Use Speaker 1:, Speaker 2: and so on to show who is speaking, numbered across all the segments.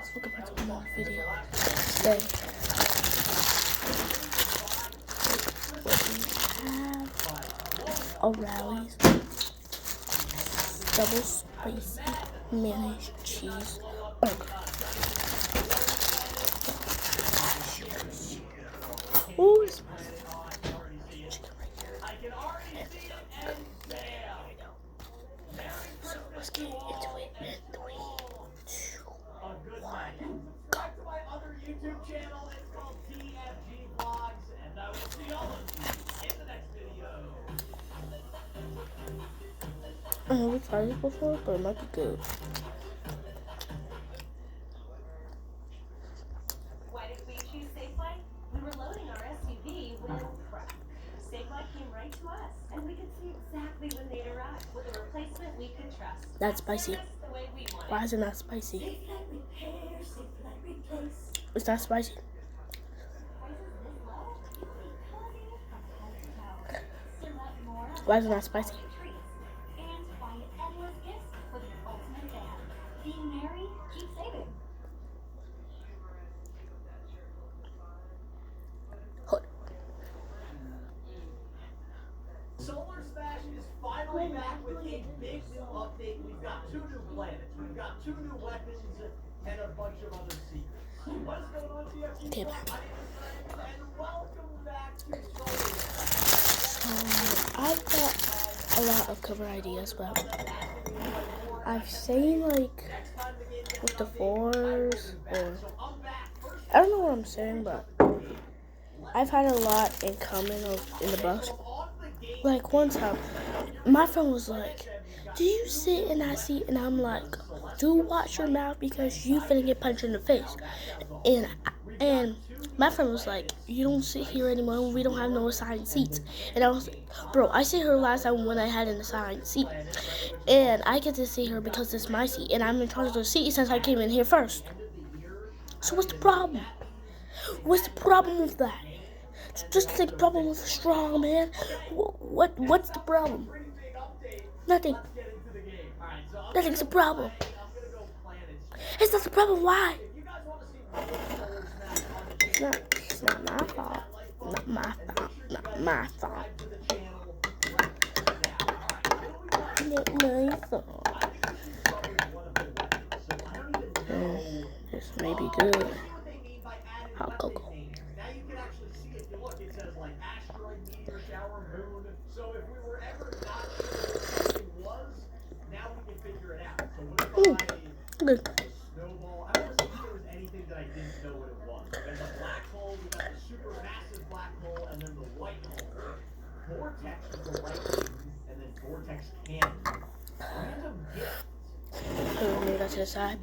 Speaker 1: guys, welcome back to another video. Today, we have O'Reilly's double spicy mayonnaise cheese burger. Ooh, it's spicy. Chicken right here. And there we go. So let's get into it in 3, 2, 1, go.
Speaker 2: To my other YouTube channel, it's called TFG Vlogs, and I will see all of you in the next video.
Speaker 1: I never tried it before, but it might be good.
Speaker 3: Why did we choose Safelight? We were loading our SUV with crap. Safelight came right to us, and we could see exactly when they'd arrive with a replacement we could trust.
Speaker 1: That's spicy.
Speaker 3: Just the way we want it.
Speaker 1: Why is it not spicy?
Speaker 3: Safelight repair, Safelight replace.
Speaker 1: It's not spicy. Why is it not spicy?
Speaker 3: And buy endless gifts for the ultimate dad. Being married, keep saving.
Speaker 1: Hold.
Speaker 2: Solar Smash is finally back with a big new update. We've got 2 new planets, we've got 2 new weapons, and a bunch of other secrets. What is going on, TFG?
Speaker 1: Okay,
Speaker 2: My
Speaker 1: bye.
Speaker 2: name is Frank, and welcome back to Solar Smash.
Speaker 1: I've got a lot of cover ideas, but I've seen like with the 4s, or I don't know what I'm saying, but I've had a lot in common in the bus. Like one time, my friend was like, "Do you sit in that seat?" And I'm like, "Do watch your mouth because you finna get punched in the face." And my friend was like, "You don't sit here anymore. We don't have no assigned seats." And I was like, "Bro, I sit here last time when I had an assigned seat, and I get to sit here because it's my seat, and I'm in charge of the seat since I came in here first. So what's the problem? What's the problem with that? Just the problem with a strong man. What's the problem? Nothing. Nothing's a problem. It's not the problem. Why? It's not my fault. Not my fault. Not my fault. Not my fault. This may be good. Hot cocoa.
Speaker 2: Now you can actually see if you look, it says like asteroid, meteor shower, moon. So if we were ever not sure what something was, now we can figure it out. So what if
Speaker 1: Good.
Speaker 2: snowball? I want to see if there was anything that I didn't know what it was. There's a black hole, we got the supermassive black hole, and then the white hole. Vortex is the white thing, and then vortex cannon. Random gift.
Speaker 1: So we'll move that to the side.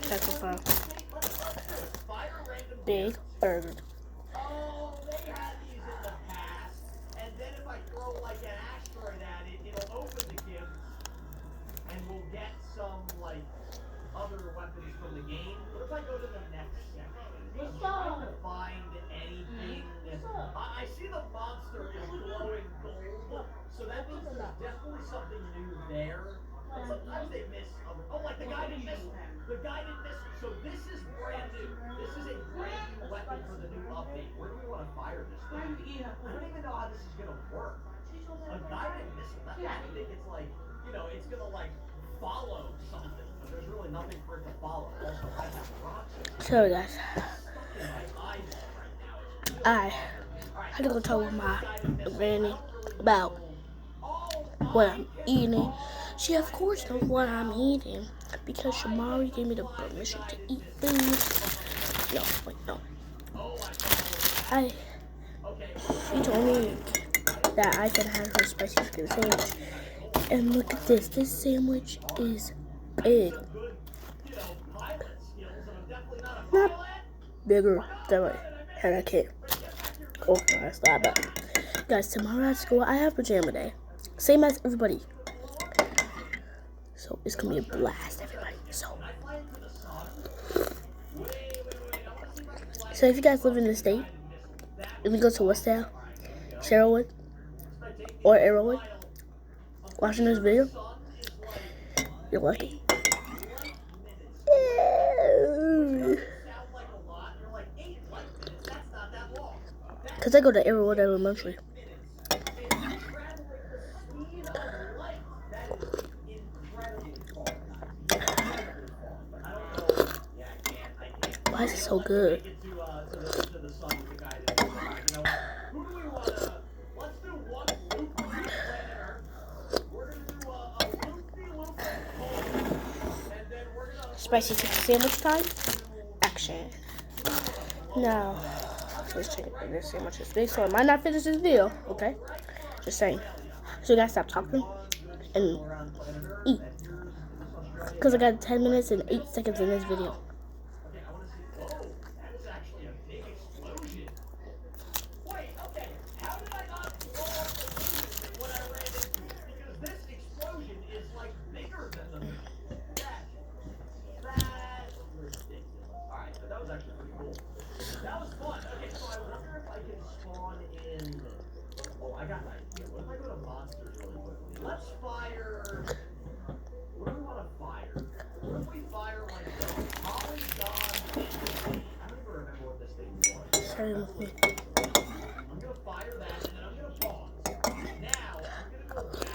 Speaker 1: That's so far. Big burger.
Speaker 2: Oh, they had these in the past. And then if I throw like an asteroid at it, it'll open the gift. And we'll get some like other weapons from the game. What if I go to the next section? I'm trying to find anything. I see the monster is glowing gold. So that means there's definitely something new there. But sometimes they miss other. Oh, like the guy didn't miss. The guy didn't miss. So this is brand new. This is a brand new weapon for the new update. Where do we want to fire this thing? I don't even know how this is gonna work. A guy didn't miss it. I think it's like, you know, it's gonna like follow something, but there's really nothing for it to follow. Also, I have rocks.
Speaker 1: So guys,
Speaker 2: In my eyes right now.
Speaker 1: I had to go tell my granny about what I'm eating. She of course knows what I'm eating because Shamari gave me the permission to eat food. No, wait, no. She told me that I can have her spicy chicken sandwich. And look at this. This sandwich is big. Not bigger than my head I can. Oh, that's not bad. Guys, tomorrow at school, I have pajama day. Same as everybody. So it's gonna be a blast, everybody. So if you guys live in the state, if you go to Westdale, Sherwood, or Arrowwood, watching this video, you're lucky. Because I go to Arrowwood Elementary. Why is it so good? Spicy chicken sandwich time? Action. Now, let's check if this sandwich is big, so I might not finish this video, okay? Just saying. So you guys stop talking and eat. Because I got 10 minutes and 8 seconds in this video.
Speaker 2: That was fun. Okay, so I wonder if I can spawn in. Oh, I got an idea. What if I go to monsters really quickly? Let's fire. What do we want to fire? What if we fire like the Polygon? I don't even remember what this thing was.
Speaker 1: Sorry with me.
Speaker 2: I'm gonna fire that and then I'm gonna pause. Now I'm gonna go back to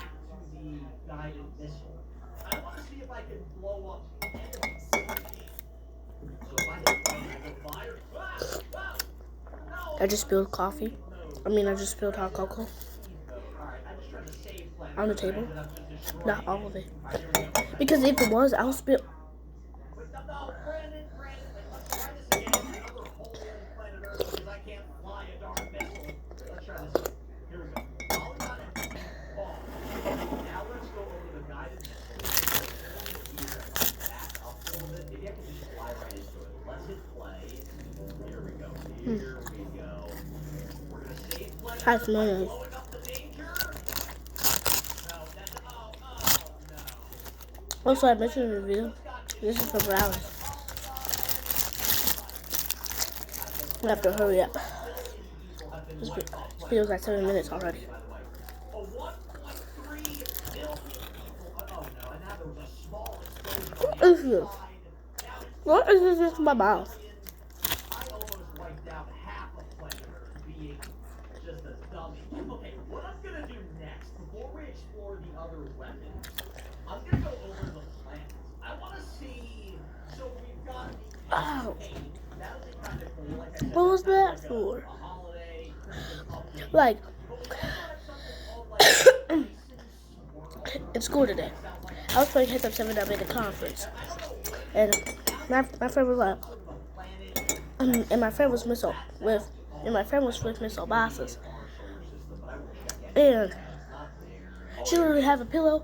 Speaker 2: the guided missile. I want to see if I can blow up enemies. So if I hit fire.
Speaker 1: I just spilled coffee. I just spilled hot cocoa on the table. Not all of it. Because if it was, I'll spill. That's mayonnaise. Also, I mentioned in the video, this is for Browns. I have to hurry up. This video's like 7 minutes already. What is this? What is this in my mouth?
Speaker 2: Okay, what I'm gonna do next, before we explore the other weapons, I'm gonna go over the plans. I wanna see, so we've got the
Speaker 1: Ow.
Speaker 2: that'll be kind of cool. Like I said,
Speaker 1: What was that for?
Speaker 2: a holiday, Christmas update.
Speaker 1: Like,
Speaker 2: But we also have something called like
Speaker 1: in school today, I was playing Hit Up 7 Up at the conference. And my friend was like, and my friend was with Miss Obasas. And she literally have a pillow.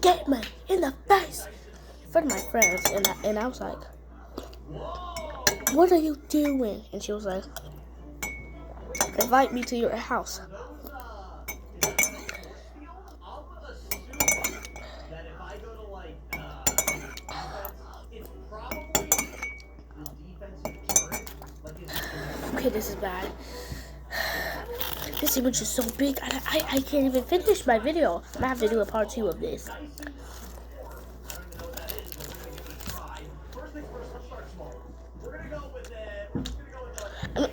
Speaker 1: Get me in the face in front of my friends, and I was like, "What are you doing?" And she was like, "Invite me to your house." Okay, this is bad. This image is so big, I can't even finish my video. I'm gonna have to do a part 2 of this.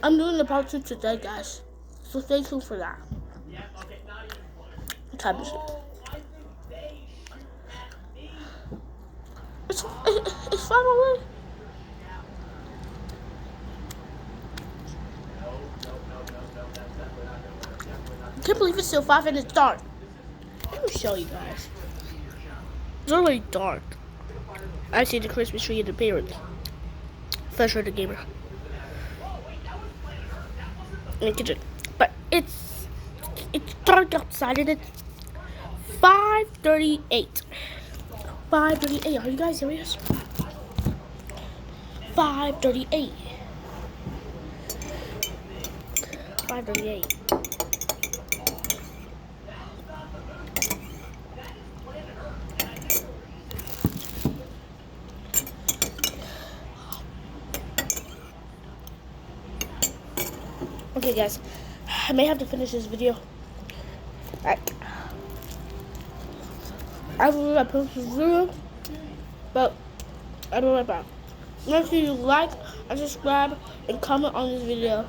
Speaker 1: I'm doing the part 2 today, guys. So stay tuned for that. What time is it? It's finally. I can't believe it's still 5 and it's dark. Let me show you guys. It's already dark. I see the Christmas tree in the parents. Fletcher the gamer. In the kitchen. But it's dark outside and it's 5:38. 5:38. Are you guys serious? 5:38. 5:38. Okay, guys, I may have to finish this video. I will not post this video, but I'll be right back. Make sure you like and subscribe and comment on this video.